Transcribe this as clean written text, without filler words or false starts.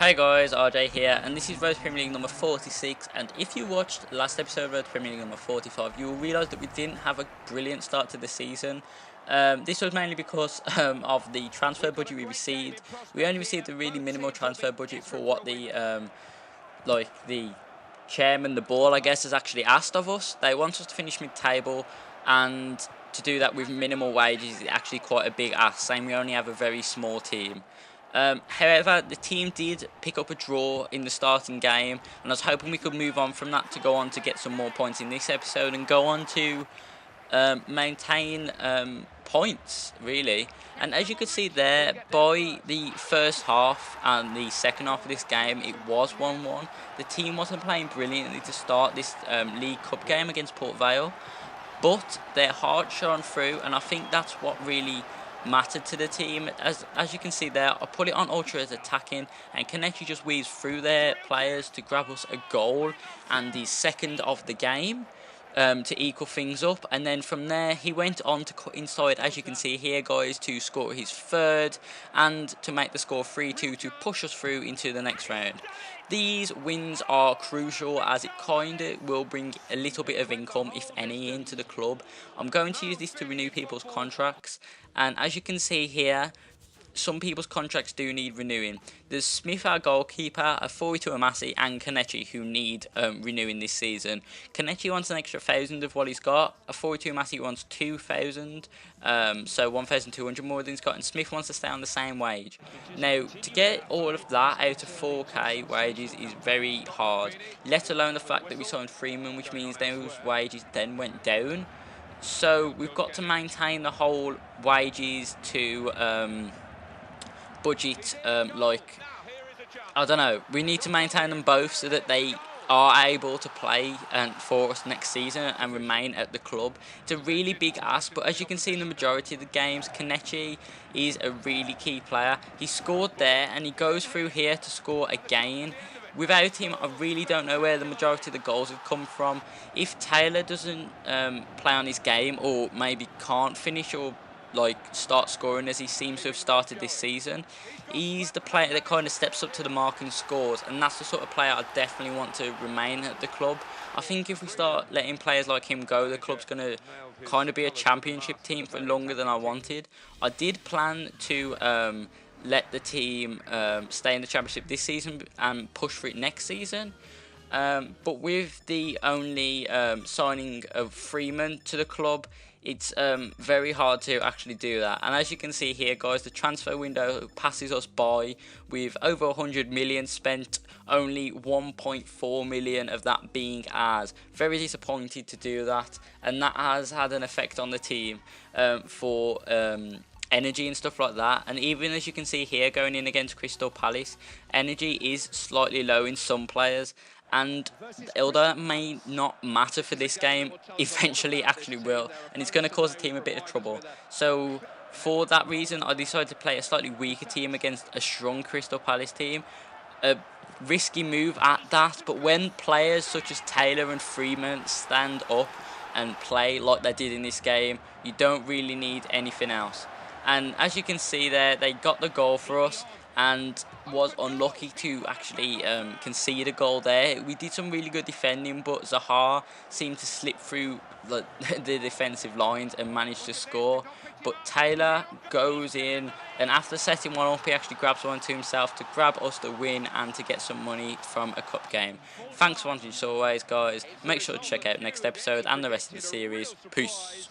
Hey guys, RJ here, and this is Road Premier League number 46. And if you watched last episode of Road Premier League number 45, you will realise that we didn't have a brilliant start to the season. This was mainly because of the transfer budget we received. We only received a really minimal transfer budget for what the chairman, the ball, I guess, has actually asked of us. They want us to finish mid-table, and to do that with minimal wages is actually quite a big ask, saying we only have a very small team. However, the team did pick up a draw in the starting game, and I was hoping we could move on from that to go on to get some more points in this episode and go on to maintain points, really. And as you can see there, by the first half and the second half of this game, it was 1-1. The team wasn't playing brilliantly to start this League Cup game against Port Vale, but their heart shone through, and I think that's what really mattered to the team. As you can see there, I put it on ultra as attacking, and Kenichi just weaves through their players to grab us a goal and the second of the game to equal things up. And then from there he went on to cut inside, as you can see here guys, to score his third and to make the score 3-2 to push us through into the next round. These wins are crucial as it kind of will bring a little bit of income, if any, into the club. I'm going to use this to renew people's contracts, and as you can see here, some people's contracts do need renewing. There's Smith, our goalkeeper, a 42 Amasi, and Kenichi, who need renewing this season. Kenichi wants an extra 1,000 of what he's got. A 42 Amasi wants 2,000, so 1,200 more than he's got. And Smith wants to stay on the same wage. Now, to get all of that out of 4k wages is very hard, let alone the fact that we signed Freeman, which means those wages then went down. So we've got to maintain the whole wages to budget, I don't know, we need to maintain them both so that they are able to play for us next season and remain at the club. It's a really big ask, but as you can see in the majority of the games, Kenichi is a really key player. He scored there and he goes through here to score again. Without him, I really don't know where the majority of the goals have come from. If Taylor doesn't play on his game, or maybe can't finish or start scoring as he seems to have started this season, he's the player that kind of steps up to the mark and scores, and that's the sort of player I definitely want to remain at the club. I think if we start letting players like him go, the club's going to kind of be a championship team for longer than I wanted. I did plan to let the team stay in the championship this season and push for it next season. But with the only signing of Freeman to the club, it's very hard to actually do that. And as you can see here guys, the transfer window passes us by with over 100 million spent, only 1.4 million of that being ours. Very disappointed to do that, and that has had an effect on the team for energy and stuff like that. And even as you can see here, going in against Crystal Palace, energy is slightly low in some players, and although that may not matter for this game, eventually it actually will, and it's going to cause the team a bit of trouble. So for that reason, I decided to play a slightly weaker team against a strong Crystal Palace team. A risky move at that, but when players such as Taylor and Freeman stand up and play like they did in this game, you don't really need anything else. And as you can see there, they got the goal for us and was unlucky to actually concede a goal there. We did some really good defending, but Zaha seemed to slip through the defensive lines and managed to score. But Taylor goes in, and after setting one up, he actually grabs one to himself to grab us the win and to get some money from a cup game. Thanks for watching as always guys. Make sure to check out next episode and the rest of the series. Peace.